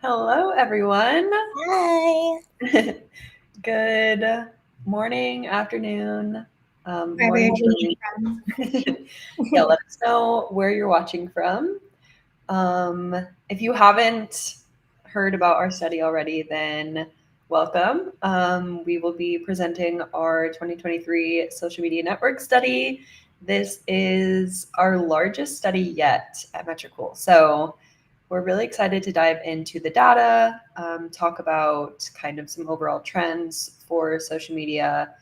Hello, everyone. Hi. Good morning, afternoon, Wherever you're morning, tuning evening. in Yeah, from. let us know where you're watching from. If you haven't heard about our study already, then welcome. We will be presenting our 2023 social media network study. This is our largest study yet at Metricool. So we're really excited to dive into the data, talk about kind of some overall trends for social media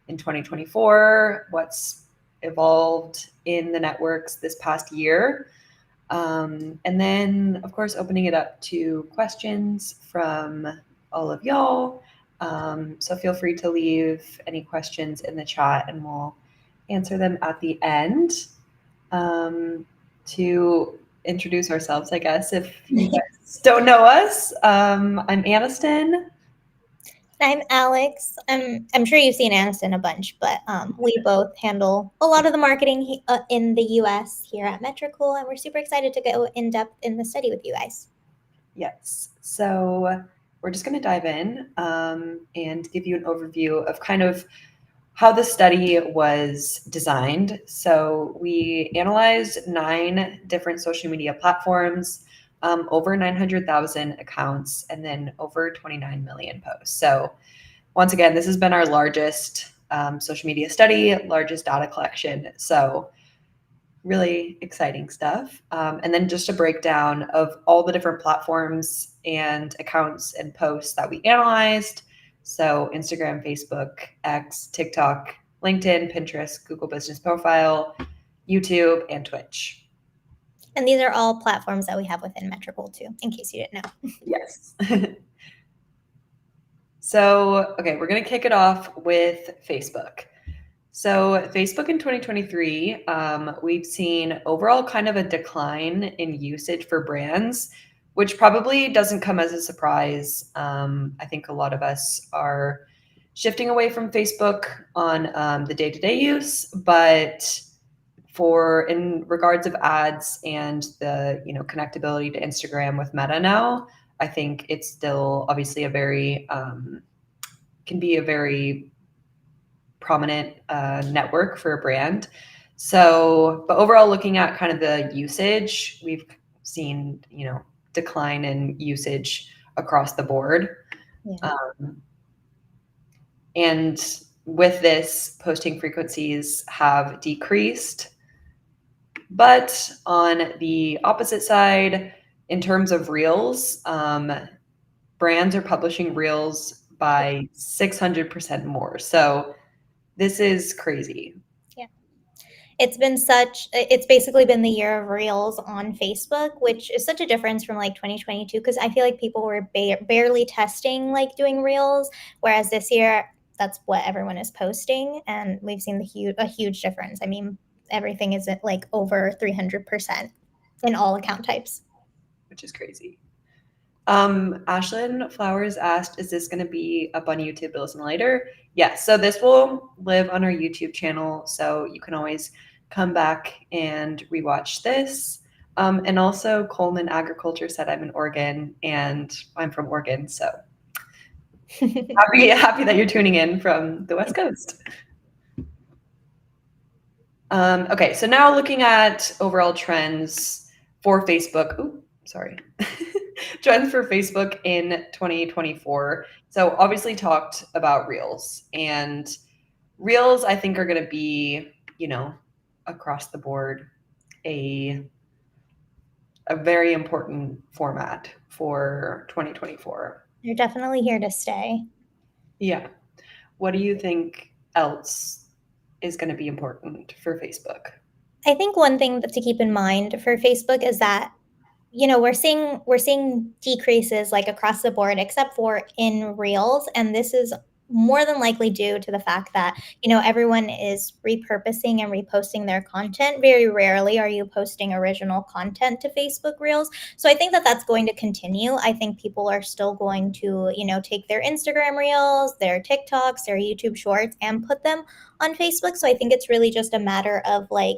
in 2024, what's evolved in the networks this past year, and then, of course, opening it up to questions from all of y'all. So feel free to leave any questions in the chat and we'll answer them at the end. To introduce ourselves, I guess, if you guys don't know us, I'm Aniston. I'm Alex. I'm sure you've seen Aniston a bunch, but we both handle a lot of the marketing in the US here at Metricool, and we're super excited to go in depth in the study with you guys. Yes. So we're just going to dive in and give you an overview of kind of how the study was designed. So we analyzed 9 different social media platforms, over 900,000 accounts, and then over 29 million posts. So once again, this has been our largest social media study, largest data collection. So really exciting stuff. And then just a breakdown of all the different platforms and accounts and posts that we analyzed. So Instagram, Facebook, X, TikTok, LinkedIn, Pinterest, Google Business Profile, YouTube, and Twitch. And these are all platforms that we have within Metricool too, in case you didn't know. Yes. So, okay, we're going to kick it off with Facebook. So, Facebook in 2023, we've seen overall kind of a decline in usage for brands, which probably doesn't come as a surprise. I think a lot of us are shifting away from Facebook on the day-to-day use, but for in regards of ads and the connectability to Instagram with Meta now, I think it's still obviously a very can be a very prominent network for a brand. So, but overall, looking at kind of the usage, we've seen, decline in usage across the board. Yeah. And with this, posting frequencies have decreased. But on the opposite side, in terms of reels, brands are publishing reels by 600% more. So this is crazy. Yeah. It's basically been the year of reels on Facebook, which is such a difference from like 2022, because I feel like people were barely testing like doing reels, whereas this year that's what everyone is posting, and we've seen a huge difference. I mean, everything is at like over 300% in all account types. Which is crazy. Ashlyn Flowers asked, is this going to be up on YouTube to listen later? Yes. So this will live on our YouTube channel. So you can always come back and rewatch this. And also Coleman Agriculture said I'm in Oregon and I'm from Oregon. So happy that you're tuning in from the West Coast. Okay. So now looking at overall trends for Facebook. Ooh, sorry. Trends for Facebook in 2024. So obviously talked about Reels, and Reels I think are going to be, across the board a very important format for 2024. They're definitely here to stay. Yeah. What do you think else is going to be important for Facebook? I think one thing to keep in mind for Facebook is that we're seeing decreases like across the board except for in reels, and this is more than likely due to the fact that everyone is repurposing and reposting their content. Very rarely are you posting original content to Facebook reels, so I think that that's going to continue. I think people are still going to take their Instagram reels, their TikToks, their YouTube shorts and put them on Facebook. So I think it's really just a matter of like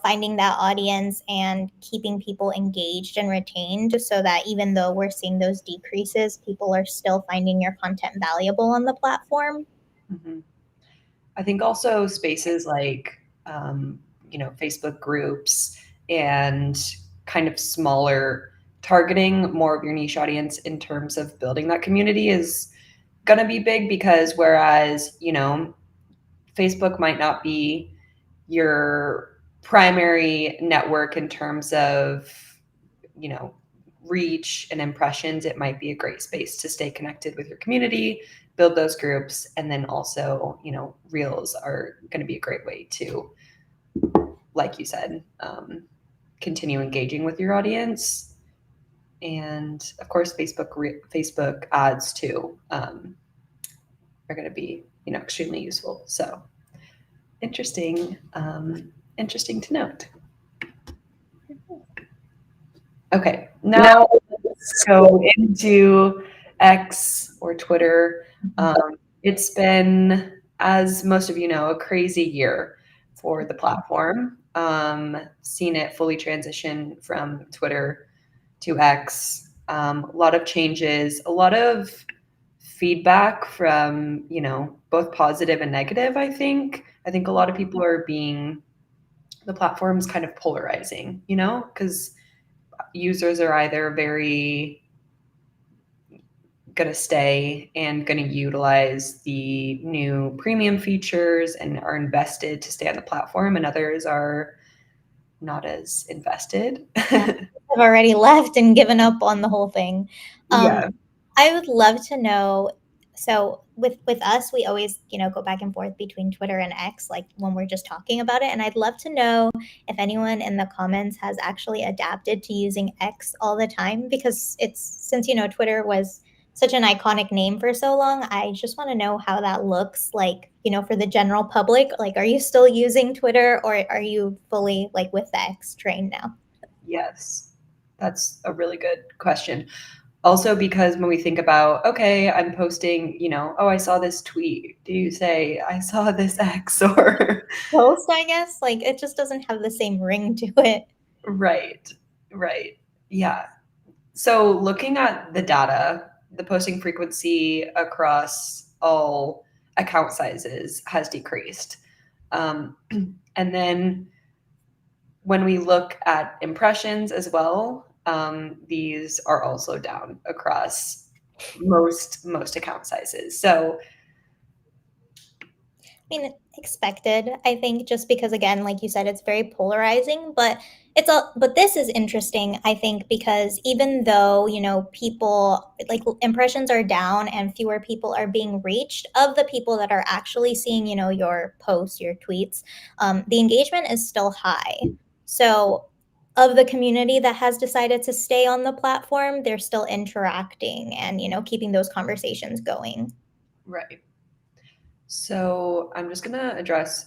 finding that audience and keeping people engaged and retained so that even though we're seeing those decreases, people are still finding your content valuable on the platform. Mhm. I think also spaces like, Facebook groups and kind of smaller, targeting more of your niche audience in terms of building that community is going to be big, because whereas, Facebook might not be your primary network in terms of, you know, reach and impressions, it might be a great space to stay connected with your community, build those groups, and then also, reels are going to be a great way to, like you said, continue engaging with your audience. And of course, Facebook ads too are going to be, extremely useful. So interesting, interesting to note. Okay, now let's go into X or Twitter. It's been, as most of you know, a crazy year for the platform. Seen it fully transition from Twitter to X. A lot of changes, a lot of feedback from, both positive and negative, I think. I think a lot of people are being, the platform's kind of polarizing, because users are either very going to stay and going to utilize the new premium features and are invested to stay on the platform, and others are not as invested. I've already left and given up on the whole thing. Yeah. I would love to know. So with us, we always go back and forth between Twitter and X, like when we're just talking about it. And I'd love to know if anyone in the comments has actually adapted to using X all the time, because since Twitter was such an iconic name for so long. I just want to know how that looks like, for the general public. Like, are you still using Twitter, or are you fully like with the X train now? Yes, that's a really good question. Also, because when we think about, okay, I'm posting, oh, I saw this tweet. Do you say, I saw this X, or? Post, I guess. Like, it just doesn't have the same ring to it. Right, right. Yeah. So looking at the data, the posting frequency across all account sizes has decreased. And then when we look at impressions as well, these are also down across most account sizes. So I mean, expected, I think, just because, again, like you said, it's very polarizing, but but this is interesting, I think, because even though, people, like, impressions are down and fewer people are being reached, of the people that are actually seeing, your posts, your tweets, the engagement is still high. So of the community that has decided to stay on the platform, they're still interacting and, keeping those conversations going. right. So I'm just gonna address,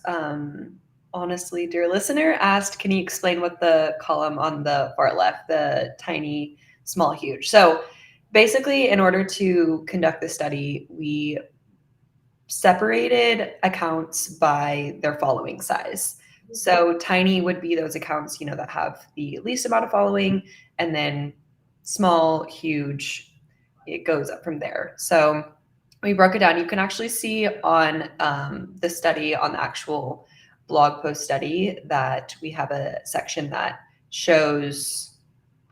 honestly, dear listener asked, can you explain what the column on the far left, the tiny, small, huge? So basically, in order to conduct the study, we separated accounts by their following size. So tiny would be those accounts, that have the least amount of following, and then small, huge, it goes up from there. So we broke it down. You can actually see on the study, on the actual blog post study, that we have a section that shows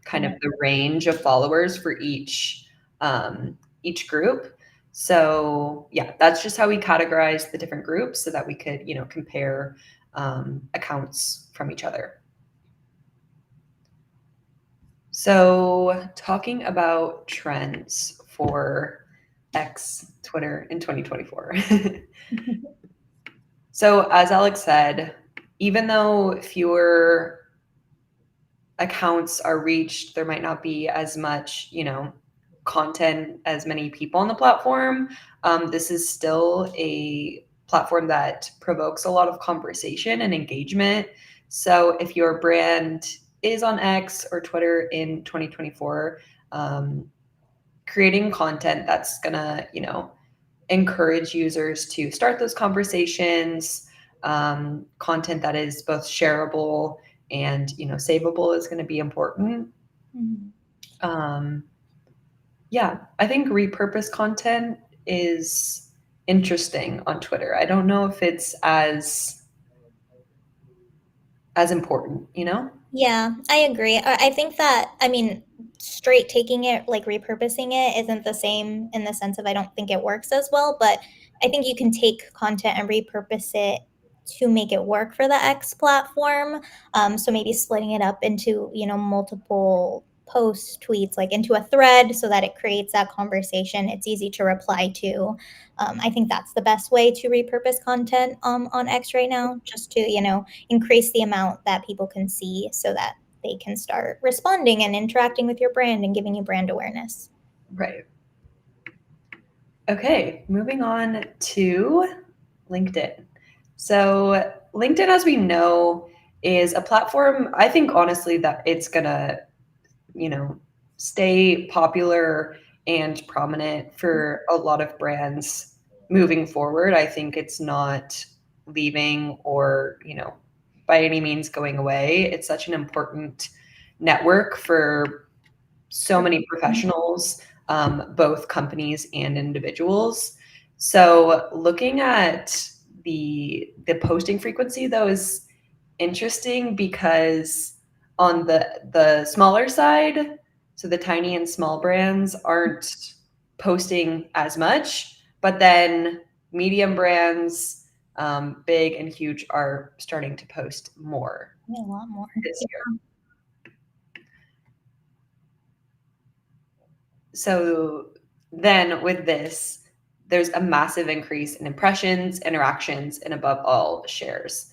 kind of the range of followers for each group. So yeah, that's just how we categorize the different groups so that we could, compare accounts from each other. So talking about trends for X, Twitter in 2024. So as Alex said, even though fewer accounts are reached, there might not be as much, content, as many people on the platform. This is still a platform that provokes a lot of conversation and engagement. So if your brand is on X or Twitter in 2024, creating content that's gonna, encourage users to start those conversations, content that is both shareable and, savable is going to be important. Yeah, I think repurposed content is interesting on Twitter. I don't know if it's as important, Yeah, I agree. I think that, I mean, straight taking it, like repurposing it, isn't the same in the sense of I don't think it works as well, but I think you can take content and repurpose it to make it work for the X platform. So maybe splitting it up into, multiple posts, tweets, like into a thread so that it creates that conversation. It's easy to reply to. I think that's the best way to repurpose content on X right now, just to, increase the amount that people can see so that they can start responding and interacting with your brand and giving you brand awareness. Right. Okay, moving on to LinkedIn. So LinkedIn, as we know, is a platform, I think honestly that it's gonna, stay popular and prominent for a lot of brands moving forward. I think it's not leaving or, by any means going away. It's such an important network for so many professionals, both companies and individuals. So looking at the posting frequency though is interesting because on the smaller side, so the tiny and small brands aren't posting as much, but then medium brands, big and huge, are starting to post more Yeah, a lot more. this year. So then with this, there's a massive increase in impressions, interactions, and above all, shares.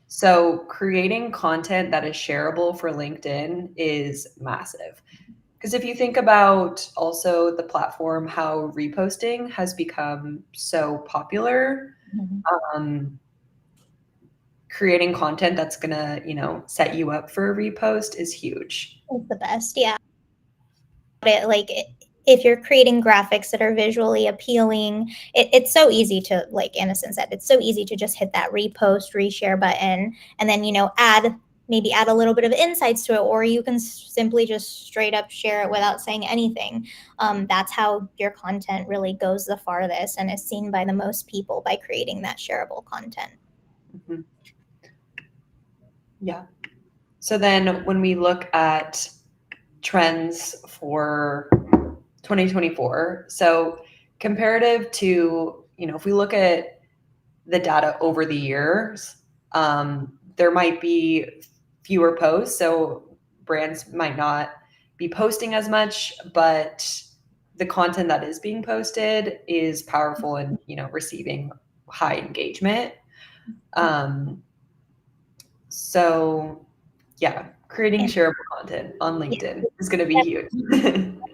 So creating content that is shareable for LinkedIn is massive. Because if you think about also the platform, how reposting has become so popular, um, creating content that's gonna, set you up for a repost is huge. It's the best, yeah. Like if you're creating graphics that are visually appealing, it's so easy to, like Innocent said, it's so easy to just hit that repost, reshare button, and then add a little bit of insights to it, or you can simply just straight up share it without saying anything. That's how your content really goes the farthest and is seen by the most people, by creating that shareable content. Mm-hmm. Yeah. So then when we look at trends for 2024, so comparative to, if we look at the data over the years, there might be fewer posts. So brands might not be posting as much, but the content that is being posted is powerful and, receiving high engagement. So yeah, creating shareable content on LinkedIn is going to be huge.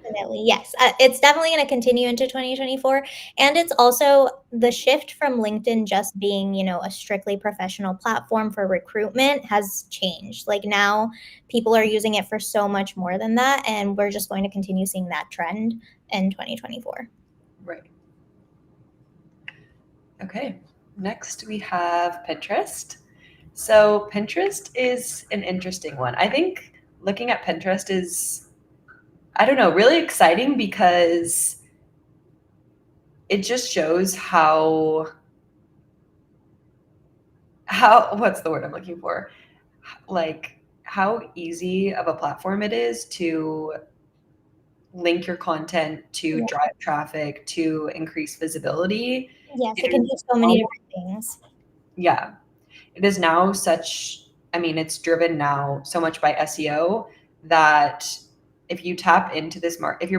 Definitely, yes. It's definitely going to continue into 2024. And it's also the shift from LinkedIn just being, a strictly professional platform for recruitment has changed. Like now, people are using it for so much more than that. And we're just going to continue seeing that trend in 2024. Right. Okay. Next, we have Pinterest. So Pinterest is an interesting one. I think looking at Pinterest is, I don't know, really exciting because it just shows how what's the word I'm looking for? Like how easy of a platform it is to link your content, to Yeah. drive traffic, to increase visibility. Yes, It it can is do so many different things. Yeah. It is now it's driven now so much by SEO that if your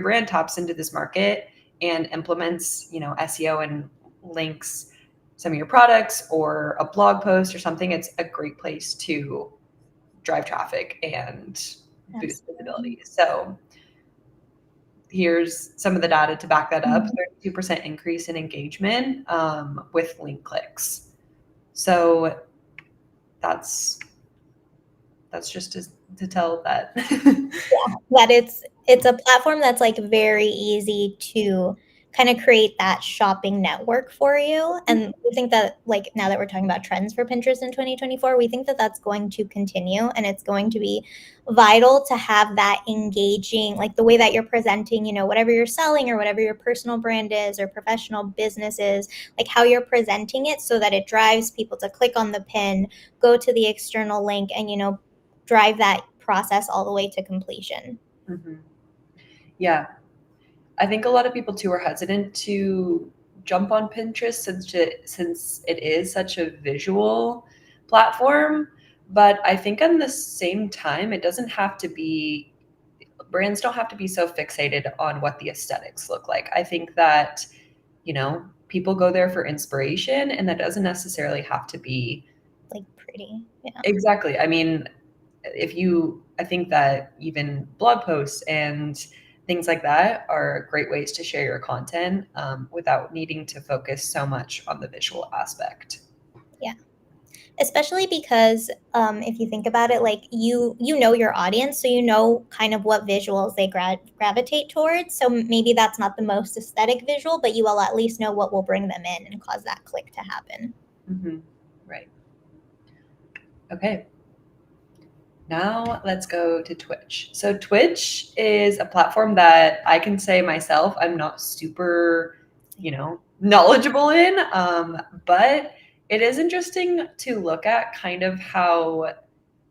brand taps into this market and implements, SEO and links some of your products or a blog post or something, it's a great place to drive traffic and boost visibility. So here's some of the data to back that up. 32% increase in engagement with link clicks. So that's just to tell that. Yeah, that it's a platform that's like very easy to kind of create that shopping network for you. And we think that, like, now that we're talking about trends for Pinterest in 2024, we think that that's going to continue, and it's going to be vital to have that engaging, like the way that you're presenting, whatever you're selling or whatever your personal brand is or professional business is, like how you're presenting it so that it drives people to click on the pin, go to the external link, and, drive that process all the way to completion. Mm-hmm. Yeah. I think a lot of people too are hesitant to jump on Pinterest since it is such a visual platform. But I think at the same time, it doesn't have to be, brands don't have to be so fixated on what the aesthetics look like. I think that, people go there for inspiration, and that doesn't necessarily have to be like pretty. Yeah. Exactly. I mean, I think that even blog posts and things like that are great ways to share your content without needing to focus so much on the visual aspect. Yeah. Especially because if you think about it, like you know your audience, so you know kind of what visuals they gravitate towards. So maybe that's not the most aesthetic visual, but you will at least know what will bring them in and cause that click to happen. Mm-hmm. Right. Okay. Now let's go to Twitch. So Twitch is a platform that I can say myself I'm not super, knowledgeable in, but it is interesting to look at kind of how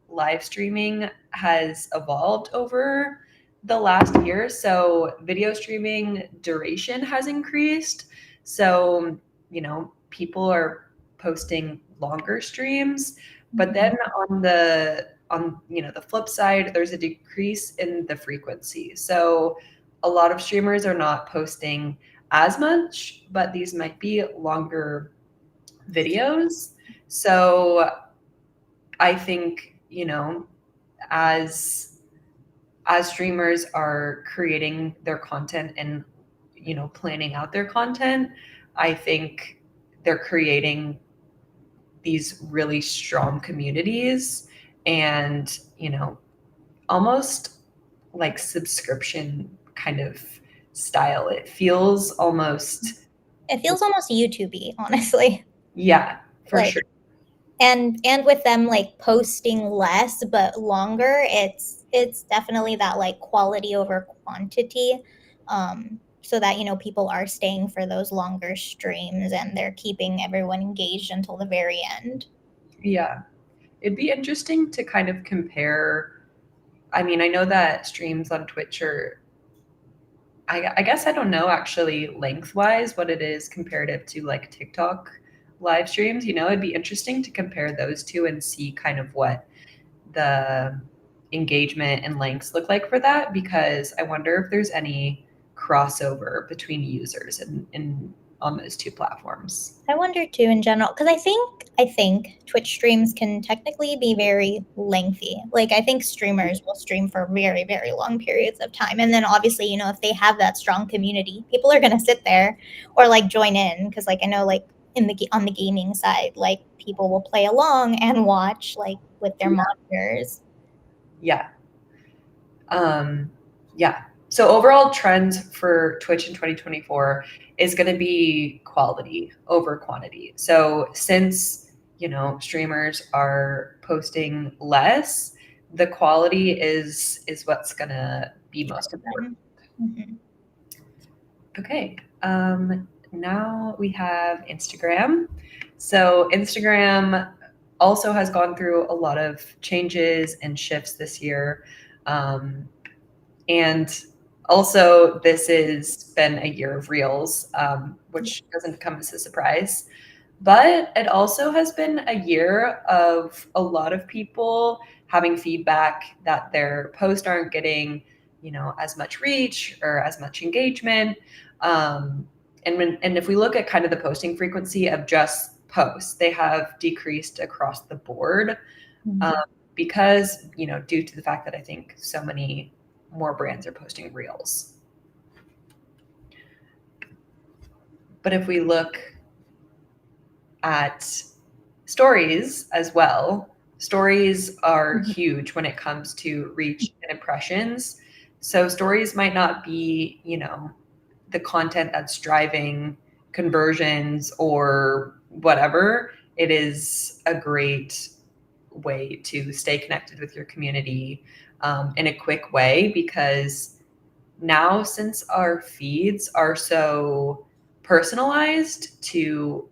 live streaming has evolved over the last year. So video streaming duration has increased. So, people are posting longer streams, but then on the flip side, there's a decrease in the frequency. So a lot of streamers are not posting as much, but these might be longer videos. So I think, as streamers are creating their content and planning out their content, I think they're creating these really strong communities and almost like subscription kind of style. It feels almost YouTube-y, honestly. Yeah, for like sure. and with them like posting less but longer, it's definitely that like quality over quantity, so that people are staying for those longer streams and they're keeping everyone engaged until the very end. Yeah, it'd be interesting to kind of compare. I mean, I know that streams on Twitch are, I guess I don't know actually lengthwise what it is comparative to like TikTok live streams. It'd be interesting to compare those two and see kind of what the engagement and lengths look like for that, because I wonder if there's any crossover between users and on those two platforms. I wonder too in general, because I think Twitch streams can technically be very lengthy. Like I think streamers will stream for very, very long periods of time. And then obviously, if they have that strong community, people are gonna sit there or like join in. Cause like I know like on the gaming side, like people will play along and watch like with their monitors. Yeah. Yeah. So overall trends for Twitch in 2024 is going to be quality over quantity. So since, streamers are posting less, the quality is what's going to be most important. Mm-hmm. Okay. Now we have Instagram. So Instagram also has gone through a lot of changes and shifts this year. And also, this has been a year of Reels, which doesn't come as a surprise. But it also has been a year of a lot of people having feedback that their posts aren't getting, as much reach or as much engagement. And if we look at kind of the posting frequency of just posts, they have decreased across the board, because, due to the fact that I think so many more brands are posting Reels. But if we look at stories as well, stories are huge when it comes to reach and impressions. So stories might not be, the content that's driving conversions or whatever, it is a great way to stay connected with your community in a quick way, because now, since our feeds are so personalized to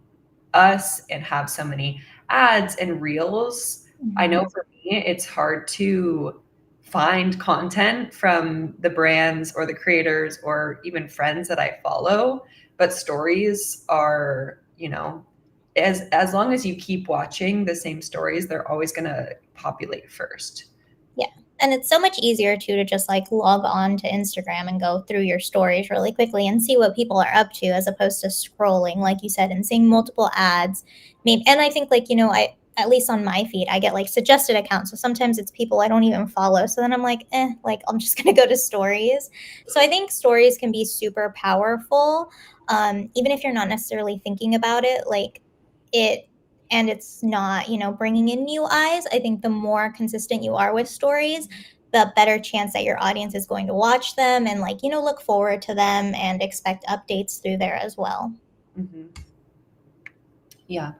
us and have so many ads and reels, I know for me it's hard to find content from the brands or the creators or even friends that I follow. But stories are, as long as you keep watching the same stories, they're always going to populate first. Yeah. And it's so much easier too to just like log on to Instagram and go through your stories really quickly and see what people are up to, as opposed to scrolling, like you said, and seeing multiple ads. Maybe, and I think like, I, at least on my feed, I get like suggested accounts. So sometimes it's people I don't even follow. So then I'm like, like I'm just gonna go to stories. So I think stories can be super powerful. Even if you're not necessarily thinking about it, like it and it's not, bringing in new eyes. I think the more consistent you are with stories, the better chance that your audience is going to watch them and like, look forward to them and expect updates through there as well. Mm-hmm. Yeah.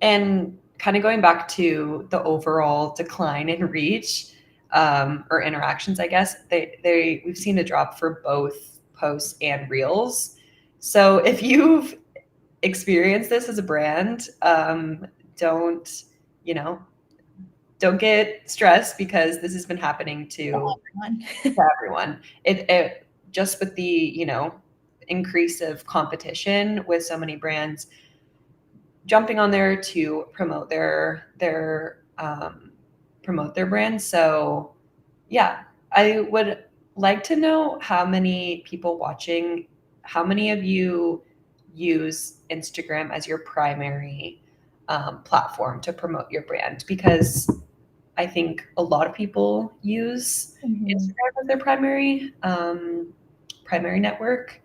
And kind of going back to the overall decline in reach, or interactions, I guess, we've seen a drop for both posts and reels. So if you've experienced this as a brand, don't, you know, don't get stressed, because this has been happening to everyone. It just with the, increase of competition with so many brands jumping on there to promote promote their brand. So yeah, I would like to know how many people watching, how many of you use Instagram as your primary platform to promote your brand, because I think a lot of people use Instagram as their primary network.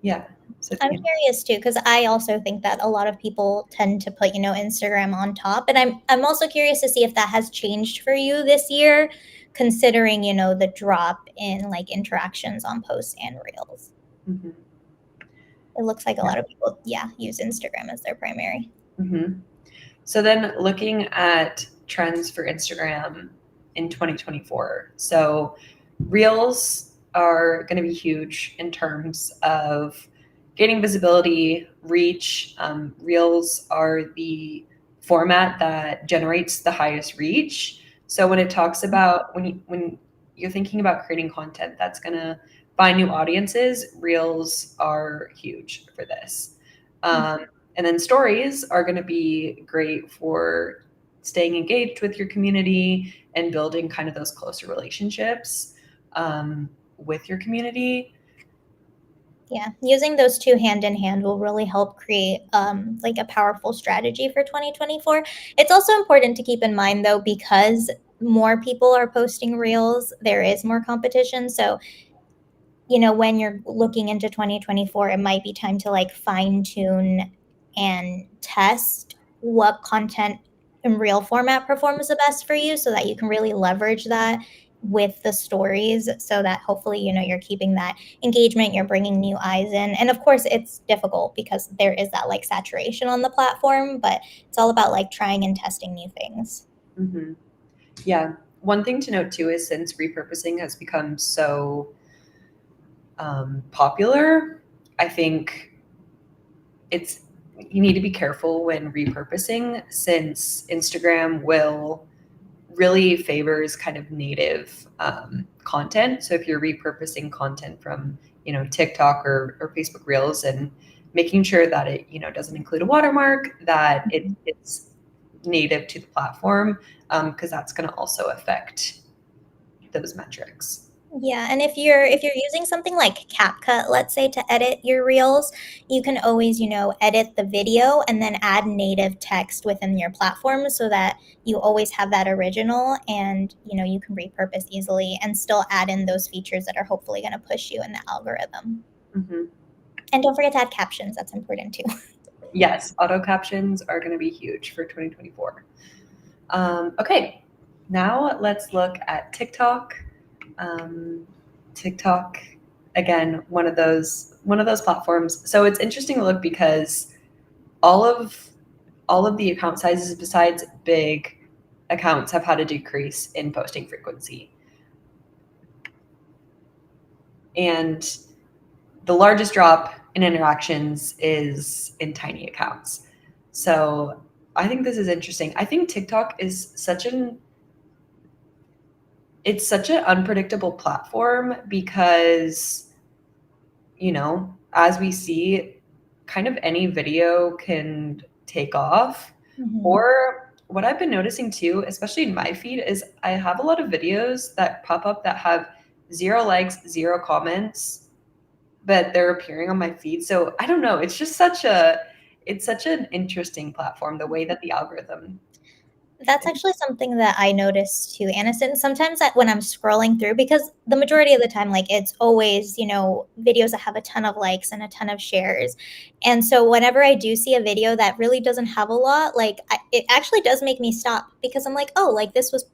Yeah. So I'm curious too, because I also think that a lot of people tend to put, Instagram on top. And I'm also curious to see if that has changed for you this year, considering, the drop in like interactions on posts and reels. mm-hmm. It looks like a lot of people, use Instagram as their primary. Mm-hmm. So then looking at trends for Instagram in 2024. So reels are going to be huge in terms of gaining visibility, reach. Reels are the format that generates the highest reach. So when it talks about when you're thinking about creating content that's going to find new audiences, reels are huge for this. And then stories are going to be great for staying engaged with your community and building kind of those closer relationships with your community. Yeah, using those two hand in hand will really help create like a powerful strategy for 2024. It's also important to keep in mind though, because more people are posting reels, there is more competition. So, when you're looking into 2024, it might be time to like fine tune and test what content in reel format performs the best for you, so that you can really leverage that with the stories, so that hopefully, you're keeping that engagement, you're bringing new eyes in. And of course, it's difficult because there is that like saturation on the platform, but it's all about like trying and testing new things. Mm-hmm. Yeah. One thing to note too is, since repurposing has become so popular, I think you need to be careful when repurposing, since Instagram will really favors kind of native content. So if you're repurposing content from, TikTok or Facebook Reels, and making sure that it, doesn't include a watermark, that it's native to the platform, because that's going to also affect those metrics. Yeah, and if you're using something like CapCut, let's say, to edit your reels, you can always, edit the video and then add native text within your platform, so that you always have that original, and, you can repurpose easily and still add in those features that are hopefully going to push you in the algorithm. Mm-hmm. And don't forget to add captions. That's important too. Yes, auto captions are going to be huge for 2024. Okay, now let's look at TikTok. TikTok again, one of those platforms. So it's interesting to look because all of the account sizes besides big accounts have had a decrease in posting frequency. And the largest drop in interactions is in tiny accounts. So I think this is interesting. I think TikTok is such an unpredictable platform because, as we see, kind of any video can take off. Or what I've been noticing too, especially in my feed, is I have a lot of videos that pop up that have 0 likes, 0 comments, but they're appearing on my feed. So I don't know. It's just such an interesting platform, the way that the algorithm. That's actually something that I noticed too, Aniston. Sometimes when I'm scrolling through, because the majority of the time, like it's always, videos that have a ton of likes and a ton of shares. And so whenever I do see a video that really doesn't have a lot, like it actually does make me stop because I'm like, oh, like this was,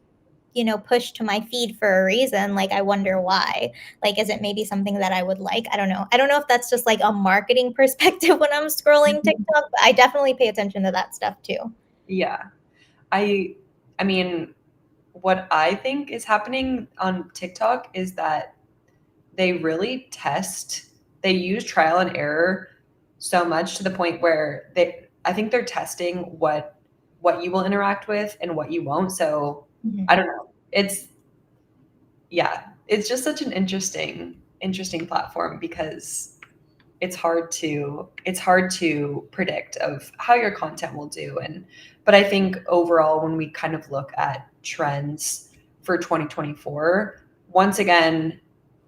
pushed to my feed for a reason. Like, I wonder why. Like, is it maybe something that I would like? I don't know. I don't know if that's just like a marketing perspective when I'm scrolling TikTok, but I definitely pay attention to that stuff too. Yeah. I mean, what I think is happening on TikTok is that they really they use trial and error so much to the point where I think they're testing what you will interact with and what you won't. So I don't know. It's just such an interesting platform because it's hard to predict of how your content will do. But I think overall, when we kind of look at trends for 2024, once again,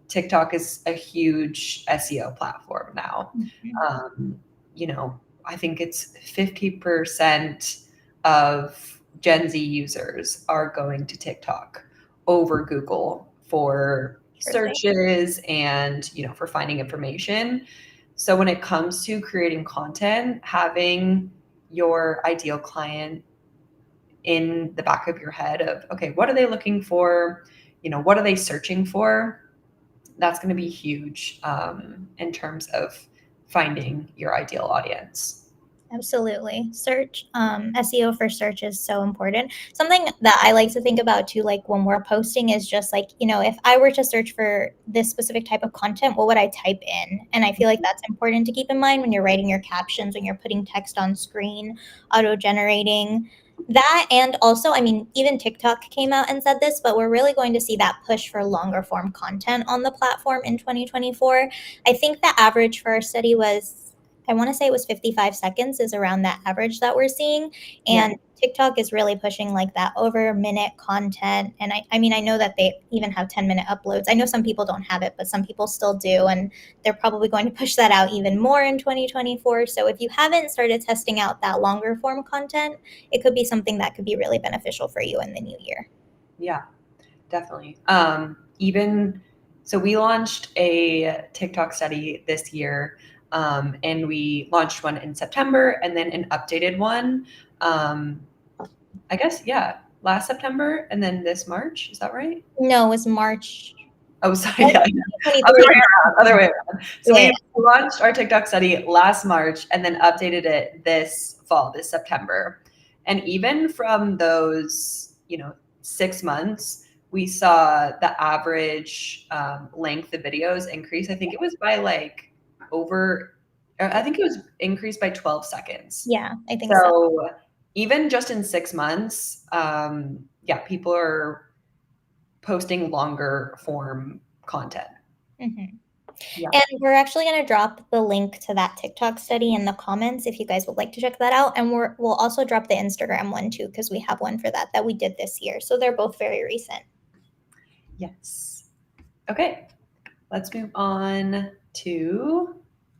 TikTok is a huge SEO platform now. I think it's 50% of Gen Z users are going to TikTok over Google for searches and, for finding information. So when it comes to creating content, having your ideal client in the back of your head of, okay, what are they looking for? What are they searching for? That's going to be huge in terms of finding your ideal audience. Absolutely. Search, SEO for search is so important. Something that I like to think about too, like when we're posting, is just like, if I were to search for this specific type of content, what would I type in? And I feel like that's important to keep in mind when you're writing your captions, when you're putting text on screen, auto generating that. And also, I mean, even TikTok came out and said this, but we're really going to see that push for longer form content on the platform in 2024. I think the average for our study was, I want to say it was 55 seconds is around that average that we're seeing. And TikTok is really pushing like that over minute content. And I mean, I know that they even have 10-minute uploads. I know some people don't have it, but some people still do. And they're probably going to push that out even more in 2024. So if you haven't started testing out that longer form content, it could be something that could be really beneficial for you in the new year. Yeah, definitely. So we launched a TikTok study this year. And we launched one in September and then an updated one, I guess, last September and then this March. Is that right? No, it was March. Oh, sorry. Yeah. Other way around. So we launched our TikTok study last March and then updated it this fall, this September. And even from those, 6 months, we saw the average length of videos increase. I think it was by I think it was increased by 12 seconds. Yeah, I think so. So even just in 6 months, people are posting longer form content. Mm-hmm. Yeah. And we're actually going to drop the link to that TikTok study in the comments if you guys would like to check that out. And we'll also drop the Instagram one too, because we have one for that we did this year. So they're both very recent. Yes. Okay. Let's move on to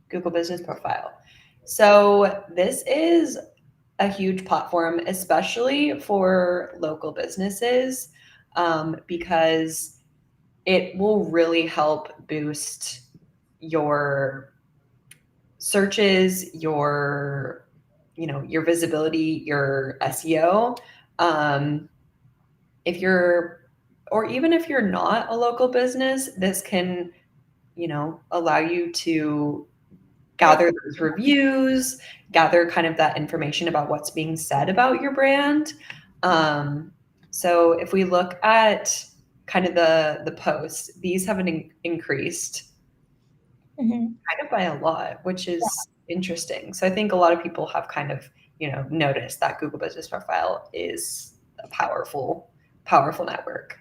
Google Business Profile. So this is a huge platform, especially for local businesses, because it will really help boost your searches, your visibility, your SEO. If you're not a local business, this can allow you to gather those reviews, gather kind of that information about what's being said about your brand. So if we look at kind of the posts, these have increased Mhm. kind of by a lot, which is interesting. So I think a lot of people have kind of, noticed that Google Business Profile is a powerful network.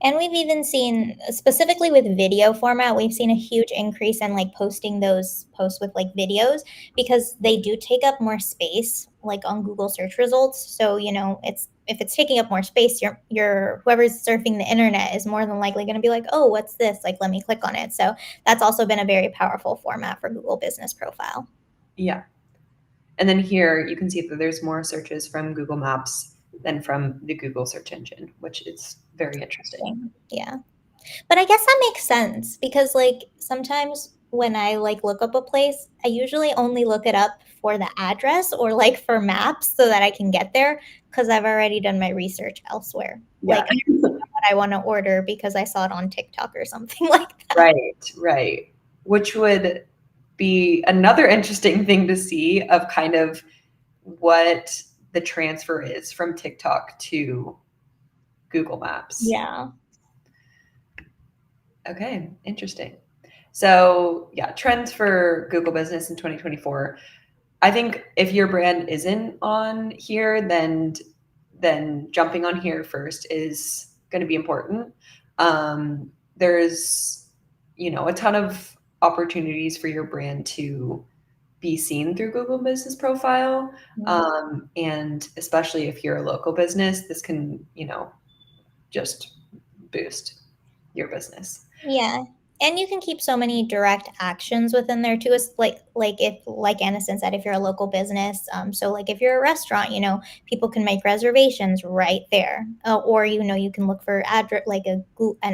And we've even seen, specifically with video format, we've seen a huge increase in like posting those posts with like videos because they do take up more space like on Google search results. So, it's if it's taking up more space, your whoever's surfing the internet is more than likely going to be like, "Oh, what's this? Like let me click on it." So, that's also been a very powerful format for Google Business Profile. Yeah. And then here you can see that there's more searches from Google Maps than from the Google search engine, which is very interesting. Yeah. But I guess that makes sense because like sometimes when I like look up a place, I usually only look it up for the address or like for maps so that I can get there because I've already done my research elsewhere. Yeah. Like what I want to order because I saw it on TikTok or something like that. Right, right. Which would be another interesting thing to see of kind of what the transfer is from TikTok to Google Maps. Yeah. Okay, interesting. So, yeah, trends for Google Business in 2024. I think if your brand isn't on here, then jumping on here first is going to be important. There's a ton of opportunities for your brand to be seen through Google Business Profile, and especially if you're a local business, this can just boost your business. Yeah. And you can keep so many direct actions within there too. It's like if like Aniston said, if you're a local business, so like if you're a restaurant, people can make reservations right there, or you can look for address like an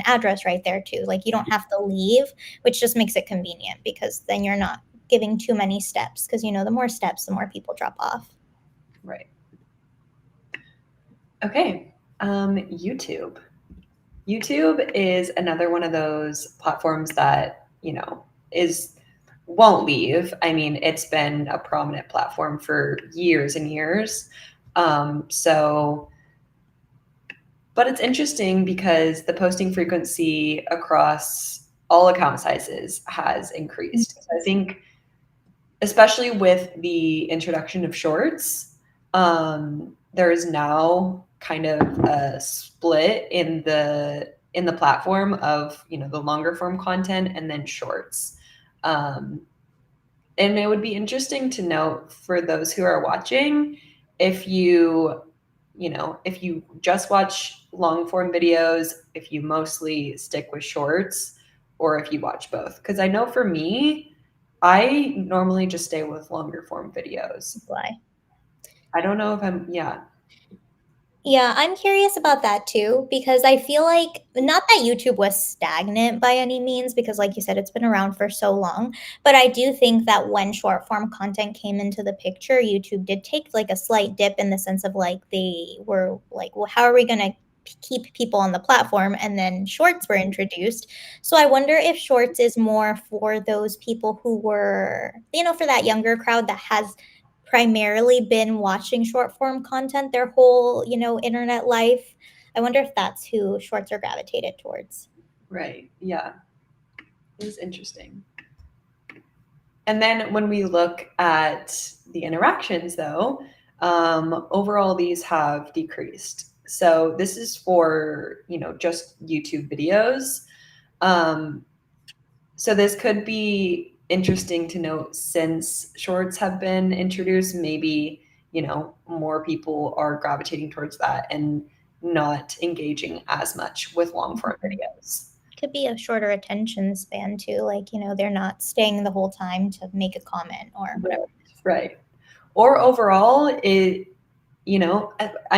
address right there too. Like you don't have to leave, which just makes it convenient because then you're not giving too many steps because the more steps, the more people drop off. Right. Okay. YouTube. YouTube is another one of those platforms that, is won't leave. I mean, it's been a prominent platform for years and years. So, but it's interesting because the posting frequency across all account sizes has increased. So I think, especially with the introduction of shorts, there is now kind of a split in the platform of the longer form content and then shorts. And it would be interesting to note for those who are watching, if if you just watch long form videos, if you mostly stick with shorts, or if you watch both. Because I know for me, I normally just stay with longer form videos. Why? I don't know if yeah. Yeah, I'm curious about that too, because I feel like not that YouTube was stagnant by any means, because like you said, it's been around for so long. But I do think that when short form content came into the picture, YouTube did take like a slight dip in the sense of like they were like, well, how are we going to keep people on the platform? And then shorts were introduced. So I wonder if shorts is more for those people who were, for that younger crowd that has primarily been watching short form content their whole, internet life. I wonder if that's who shorts are gravitated towards. Right. Yeah. It is interesting. And then when we look at the interactions, though, overall these have decreased. So this is for just YouTube videos. So this could be interesting to note since shorts have been introduced. Maybe more people are gravitating towards that and not engaging as much with long form videos. Could be a shorter attention span too. Like, they're not staying the whole time to make a comment or whatever. Right. Or overall, I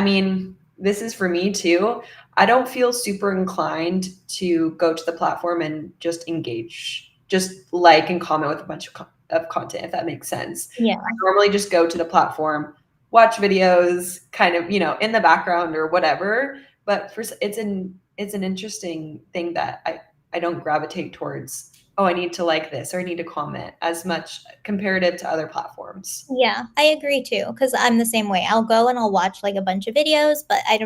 mean, this is for me too. I don't feel super inclined to go to the platform and just engage, just like and comment with a bunch of content, if that makes sense. Yeah. I normally just go to the platform, watch videos, kind of, in the background or whatever. But it's an interesting thing that I don't gravitate towards oh, I need to like this or I need to comment as much comparative to other platforms. Yeah, I agree too, because I'm the same way. I'll go and I'll watch like a bunch of videos, but I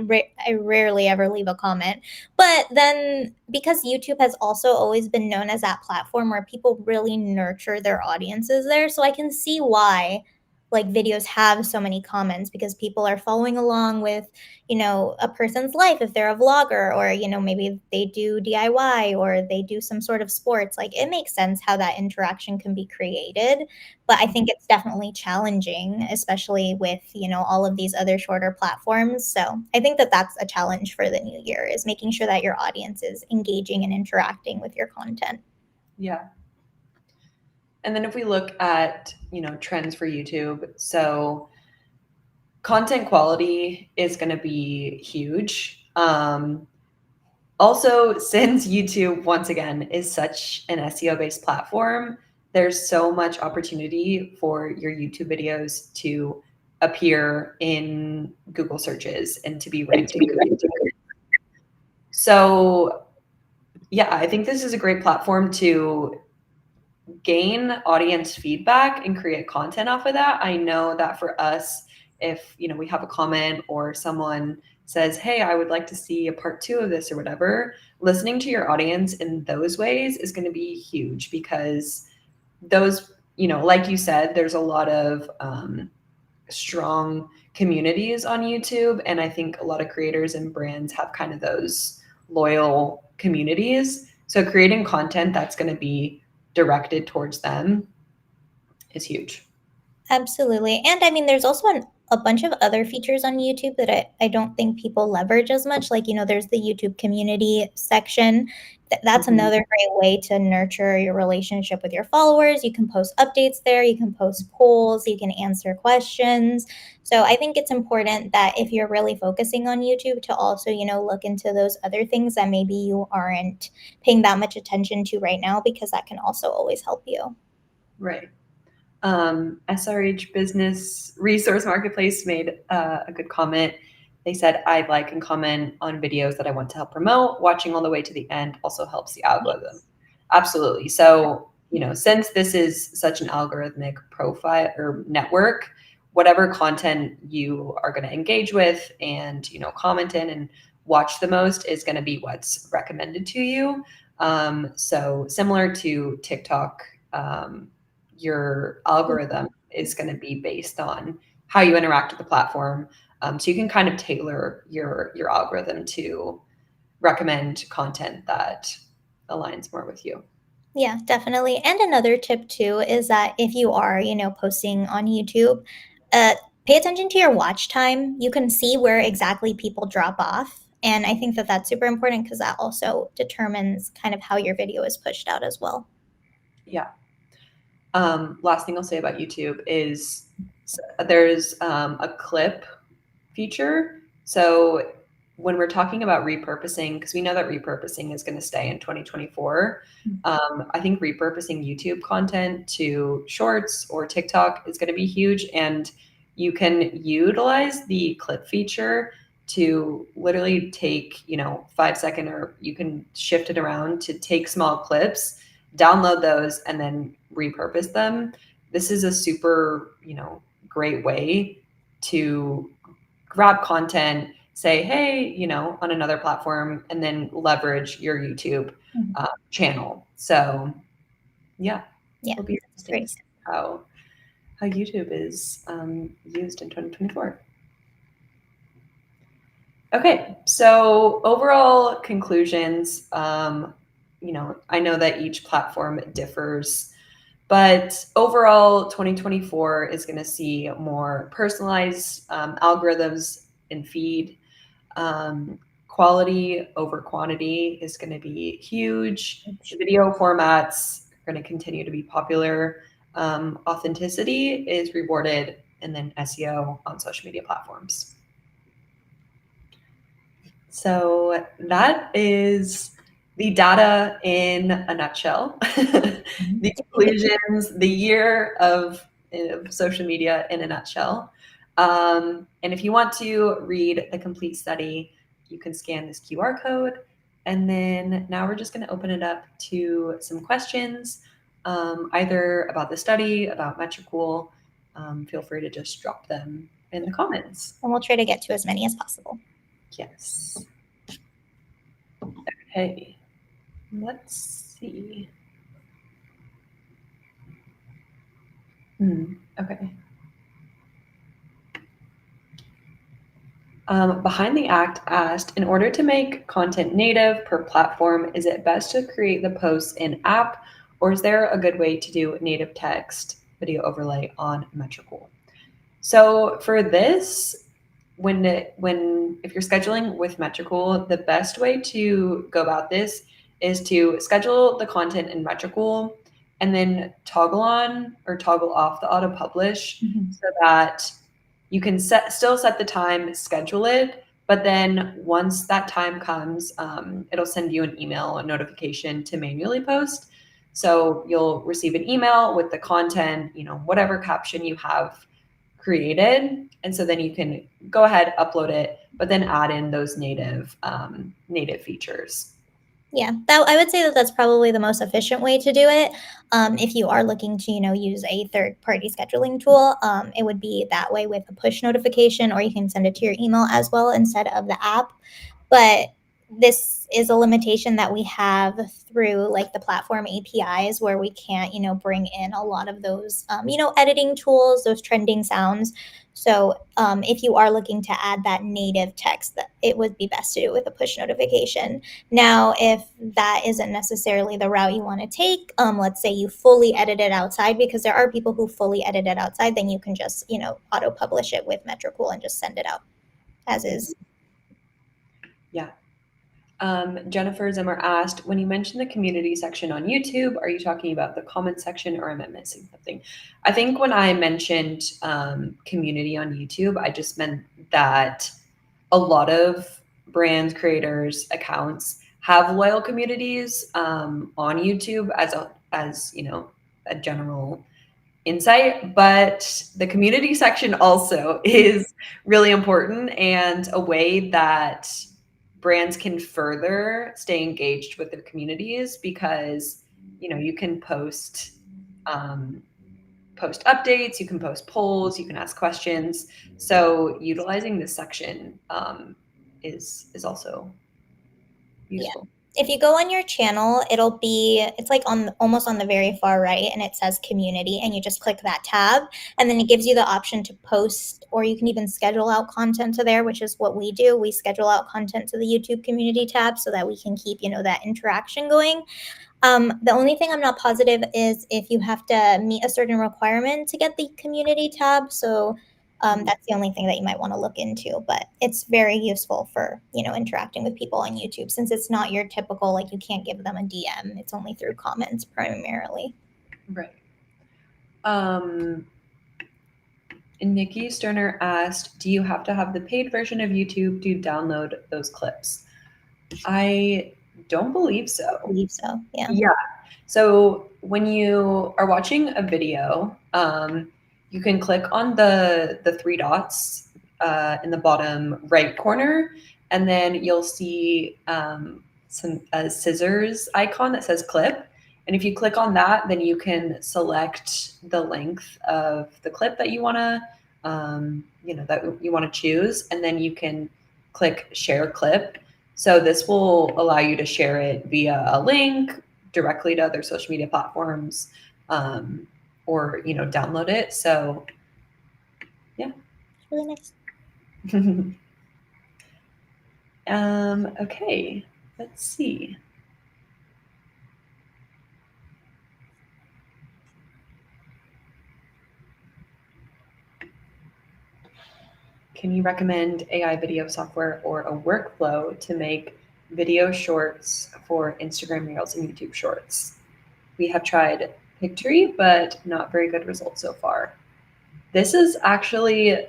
rarely ever leave a comment. But then because YouTube has also always been known as that platform where people really nurture their audiences there, so I can see why like videos have so many comments because people are following along with, a person's life if they're a vlogger or, maybe they do DIY or they do some sort of sports. Like it makes sense how that interaction can be created, but I think it's definitely challenging, especially with, all of these other shorter platforms. So I think that that's a challenge for the new year is making sure that your audience is engaging and interacting with your content. Yeah. And then if we look at, trends for YouTube, so content quality is going to be huge. Also, since YouTube, once again, is such an SEO based platform, there's so much opportunity for your YouTube videos to appear in Google searches and to be ranked in Google. So, yeah, I think this is a great platform to gain audience feedback and create content off of that. I know that for us, if we have a comment or someone says, hey, I would like to see a part 2 of this or whatever, listening to your audience in those ways is going to be huge because those, like you said, there's a lot of strong communities on YouTube, and I think a lot of creators and brands have kind of those loyal communities. So creating content that's going to be directed towards them is huge. Absolutely. And I mean, there's also a bunch of other features on YouTube that I don't think people leverage as much. Like, there's the YouTube community section. That's Mhm. another great way to nurture your relationship with your followers. You can post updates there, you can post polls, you can answer questions. So I think it's important that if you're really focusing on YouTube to also, look into those other things that maybe you aren't paying that much attention to right now, because that can also always help you. Right. SRH Business Resource Marketplace made a good comment. They said, I like and comment on videos that I want to help promote. Watching all the way to the end also helps the algorithm. Absolutely. So, since this is such an algorithmic profile or network, whatever content you are going to engage with and, comment in and watch the most is going to be what's recommended to you. So similar to TikTok, your algorithm is going to be based on how you interact with the platform. So you can kind of tailor your algorithm to recommend content that aligns more with you. Yeah, definitely. And another tip too is that if you are, posting on YouTube, uh, pay attention to your watch time. You can see where exactly people drop off. And I think that that's super important because that also determines kind of how your video is pushed out as well. Yeah. Last thing I'll say about YouTube is there's a clip feature. So when we're talking about repurposing, because we know that repurposing is going to stay in 2024, I think repurposing YouTube content to Shorts or TikTok is going to be huge. And you can utilize the clip feature to literally take, 5 second, or you can shift it around to take small clips, download those, and then repurpose them. This is a super, great way to grab content, say, hey, on another platform, and then leverage your YouTube Mhm. channel. So, yeah, Yeah, it'll be that's interesting to great. see how YouTube is used in 2024. Okay, so overall conclusions. I know that each platform differs, but overall, 2024 is going to see more personalized algorithms and feed. Um, Quality over quantity is going to be huge. The video formats are going to continue to be popular. Authenticity is rewarded, and then SEO on social media platforms. So that is the data in a nutshell. The conclusions, the year of social media in a nutshell. And if you want to read the complete study, you can scan this QR code And then now we're just going to open it up to some questions, either about the study, about Metricool. Feel free to just drop them in the comments. And we'll try to get to as many as possible. Yes. Okay. Let's see. Okay. Behind the Act asked, in order to make content native per platform, is it best to create the posts in app, or is there a good way to do native text video overlay on Metricool? So for this, if you're scheduling with Metricool, the best way to go about this is to schedule the content in Metricool and then toggle on or toggle off the auto publish so that you can still set the time, schedule it, but then once that time comes, it'll send you an email, a notification to manually post. So you'll receive an email with the content, whatever caption you have created. And so then you can go ahead, upload it, but then add in those native features. Yeah, I would say that that's probably the most efficient way to do it. If you are looking to, use a third-party scheduling tool, it would be that way with a push notification, or you can send it to your email as well instead of the app. But this is a limitation that we have through like the platform APIs, where we can't, bring in a lot of those, editing tools, those trending sounds. So if you are looking to add that native text, that it would be best to do with a push notification. Now, if that isn't necessarily the route you want to take, let's say you fully edit it outside, because there are people who fully edit it outside, then you can just, auto publish it with Metricool and just send it out as is. Yeah. Jennifer Zimmer asked, when you mentioned the community section on YouTube, are you talking about the comment section, or am I missing something? I think when I mentioned community on YouTube, I just meant that a lot of brand creators accounts have loyal communities on YouTube as a general insight, but the community section also is really important and a way that brands can further stay engaged with their communities, because you can post updates, you can post polls, you can ask questions. So utilizing this section is also useful. Yeah. If you go on your channel, it's like almost on the very far right, and it says community, and you just click that tab, and then it gives you the option to post, or you can even schedule out content to there, which is what we do. We schedule out content to the YouTube community tab so that we can keep, that interaction going. The only thing I'm not positive is if you have to meet a certain requirement to get the community tab. So that's the only thing that you might want to look into, but it's very useful for, interacting with people on YouTube, since it's not your typical, like, you can't give them a DM. It's only through comments primarily. Right. And Nikki Sterner asked, do you have to have the paid version of YouTube to download those clips? I don't believe so. Yeah. Yeah. So when you are watching a video, you can click on the three dots in the bottom right corner, and then you'll see a scissors icon that says clip. And if you click on that, then you can select the length of the clip that you want to, that you want to choose, and then you can click share clip. So this will allow you to share it via a link directly to other social media platforms, or download it. So yeah, it's really nice. Okay, let's see. Can you recommend AI video software or a workflow to make video shorts for Instagram Reels and YouTube Shorts? We have tried Pictory, but not very good results so far. This is actually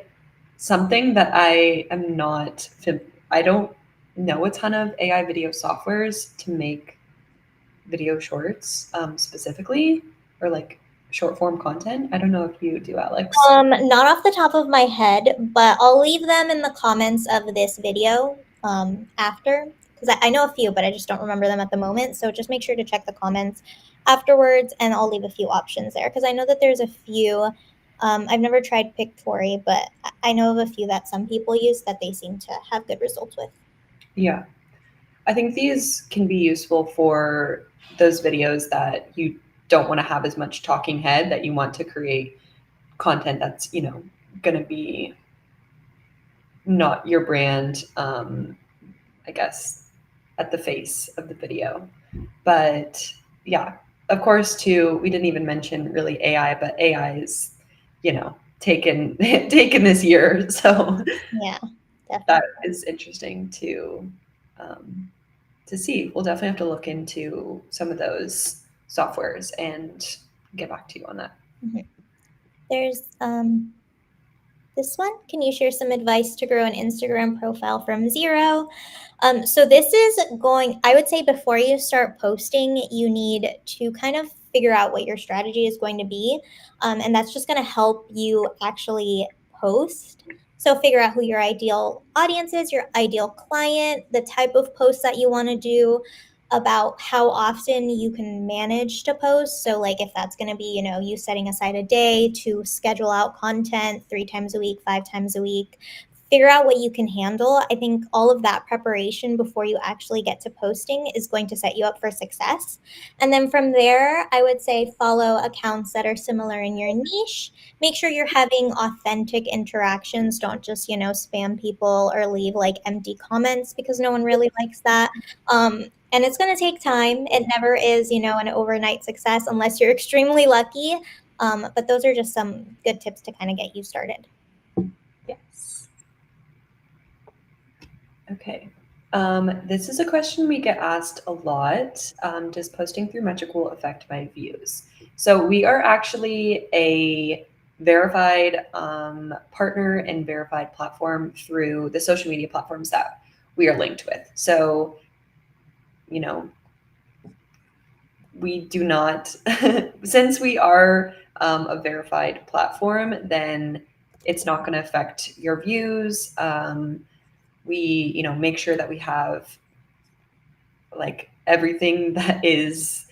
something that I don't know a ton of AI video softwares to make video shorts specifically, or like short form content. I don't know if you do, Alex. Not off the top of my head, but I'll leave them in the comments of this video after. because I know a few, but I just don't remember them at the moment. So just make sure to check the comments afterwards, and I'll leave a few options there because I know that there's a few. I've never tried Pictory, but I know of a few that some people use that they seem to have good results with. Yeah. I think these can be useful for those videos that you don't want to have as much talking head, that you want to create content that's, going to be not your brand, I guess, at the face of the video. But yeah, of course, too, we didn't even mention really AI, but AI is, taken taken this year. So Yeah, that definitely. is interesting to see. We'll definitely have to look into some of those softwares and get back to you on that. Mhm. There's this one. Can you share some advice to grow an Instagram profile from zero? So this is going, I would say before you start posting, you need to kind of figure out what your strategy is going to be. And that's just going to help you actually post. So figure out who your ideal audience is, your ideal client, the type of post that you want to do, about how often you can manage to post. So like if that's going to be, you setting aside a day to schedule out content 3 times a week, 5 times a week, figure out what you can handle. I think all of that preparation before you actually get to posting is going to set you up for success. And then from there, I would say follow accounts that are similar in your niche. Make sure you're having authentic interactions. Don't just, spam people or leave like empty comments because no one really likes that. And it's going to take time. It never is, an overnight success unless you're extremely lucky. But those are just some good tips to kind of get you started. Yes. Okay. This is a question we get asked a lot. Does posting through Metricool affect my views? So we are actually a verified partner and verified platform through the social media platforms that we are linked with. So, we do not, since we are a verified platform, then it's not going to affect your views. We, make sure that we have like everything that is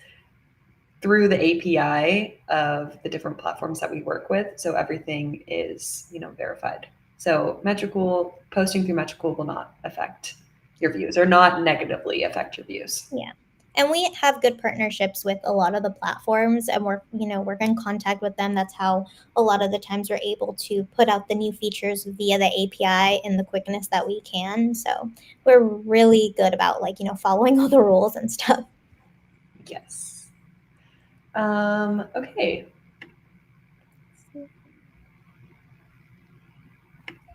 through the API of the different platforms that we work with. So everything is, verified. So Metricool, posting through Metricool will not affect your views or not negatively affect your views. Yeah. And we have good partnerships with a lot of the platforms, and we're in contact with them. That's how a lot of the times we're able to put out the new features via the API in the quickness that we can. So we're really good about following all the rules and stuff. Yes. Okay. This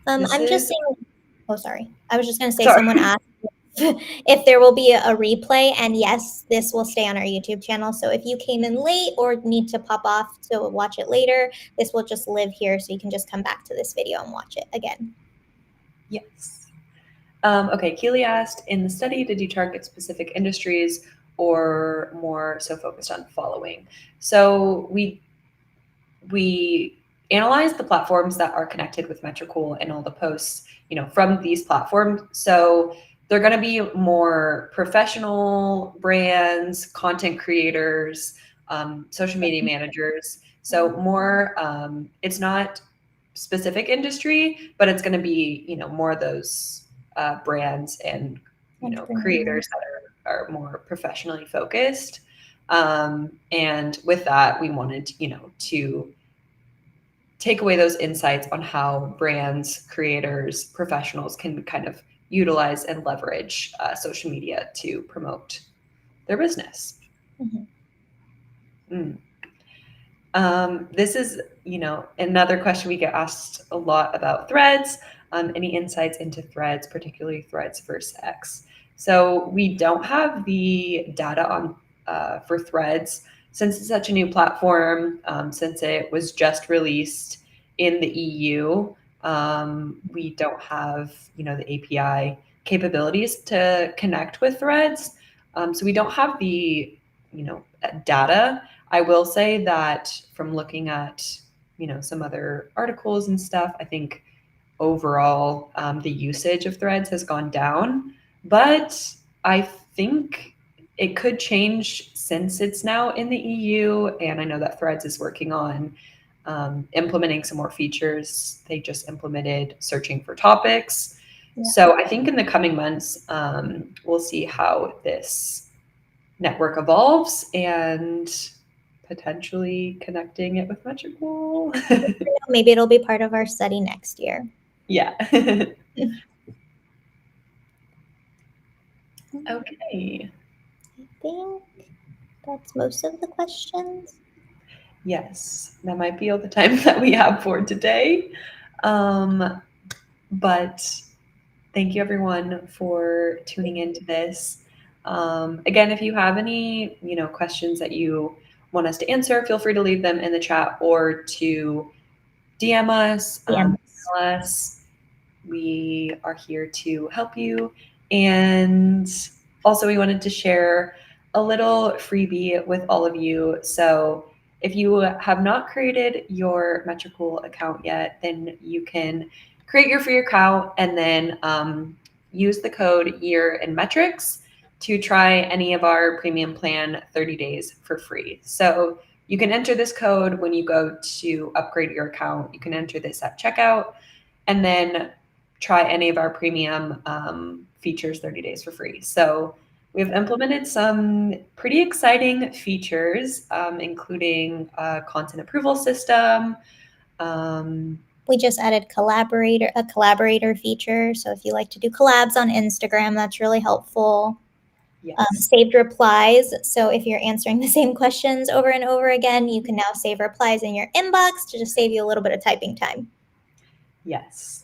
I'm just is saying, oh, sorry. I was just going to say sorry. someone asked if there will be a replay, and yes, this will stay on our YouTube channel. So if you came in late or need to pop off to watch it later, this will just live here, so you can just come back to this video and watch it again. Yes. Okay, Keely asked, in the study, did you target specific industries or more so focused on following? So we analyze the platforms that are connected with Metricool and all the posts, from these platforms. So they're going to be more professional brands, content creators, social media managers. So more, it's not specific industry, but it's going to be, more of those brands and, creators that are more professionally focused. And with that, we wanted, to take away those insights on how brands, creators, professionals can kind of utilize and leverage social media to promote their business. Mm. This is, another question we get asked a lot about Threads. Any insights into Threads, particularly Threads versus X? So we don't have the data on for Threads since it's such a new platform. Since it was just released in the EU, we don't have the API capabilities to connect with Threads. So we don't have the data. I will say that from looking at, some other articles and stuff, I think overall the usage of Threads has gone down. But I think it could change since it's now in the EU, and I know that Threads is working on implementing some more features. They just implemented searching for topics. Yeah. So I think in the coming months, we'll see how this network evolves and potentially connecting it with Metricool. Maybe it'll be part of our study next year. Yeah. Okay. I think that's most of the questions. Yes, that might be all the time that we have for today. But thank you everyone for tuning into this. Again, if you have any, questions that you want us to answer, feel free to leave them in the chat or to DM us, DM. email us. We are here to help you. And also, we wanted to share a little freebie with all of you. So, if you have not created your Metricool account yet, then you can create your free account and then use the code year in metrics to try any of our premium plan 30 days for free. So, you can enter this code when you go to upgrade your account. You can enter this at checkout and then try any of our premium features 30 days for free. So we've implemented some pretty exciting features, including a content approval system. We just added a collaborator feature. So if you like to do collabs on Instagram, that's really helpful. Yes. Saved replies. So if you're answering the same questions over and over again, you can now save replies in your inbox to just save you a little bit of typing time. Yes.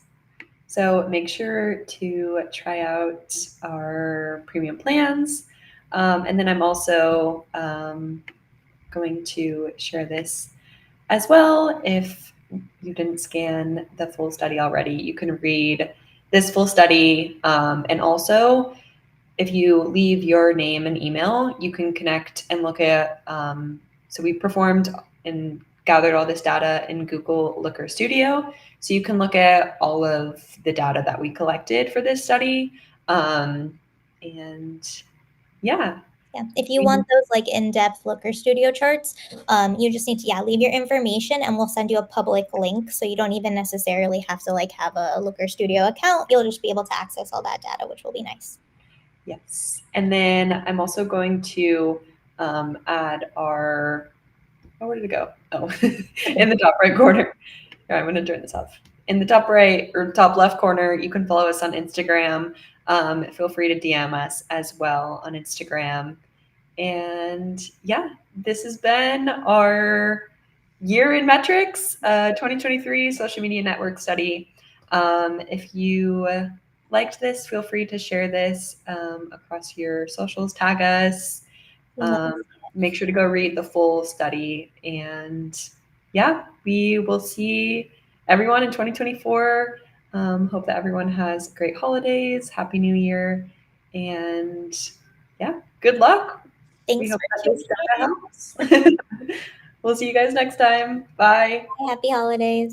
So make sure to try out our premium plans. And then I'm also going to share this as well. If you didn't scan the full study already, you can read this full study. And also, if you leave your name and email, you can connect and look at. So we performed and gathered all this data in Google Looker Studio. So you can look at all of the data that we collected for this study. And yeah. Yeah, if you want those like in-depth Looker Studio charts, you just need to leave your information and we'll send you a public link. So you don't even necessarily have to have a Looker Studio account. You'll just be able to access all that data, which will be nice. Yes. And then I'm also going to add our, where did it go? Oh, in the top right corner. Here, I'm going to turn this off. In the top right or top left corner, you can follow us on Instagram. Feel free to DM us as well on Instagram. And yeah, this has been our year in metrics 2023 social media network study. If you liked this, feel free to share this across your socials, tag us. Make sure to go read the full study. And yeah, we will see everyone in 2024. Hope that everyone has great holidays, Happy New Year, and yeah, good luck. Thanks We hope for that this data helps. We'll see you guys next time. Bye. Happy holidays.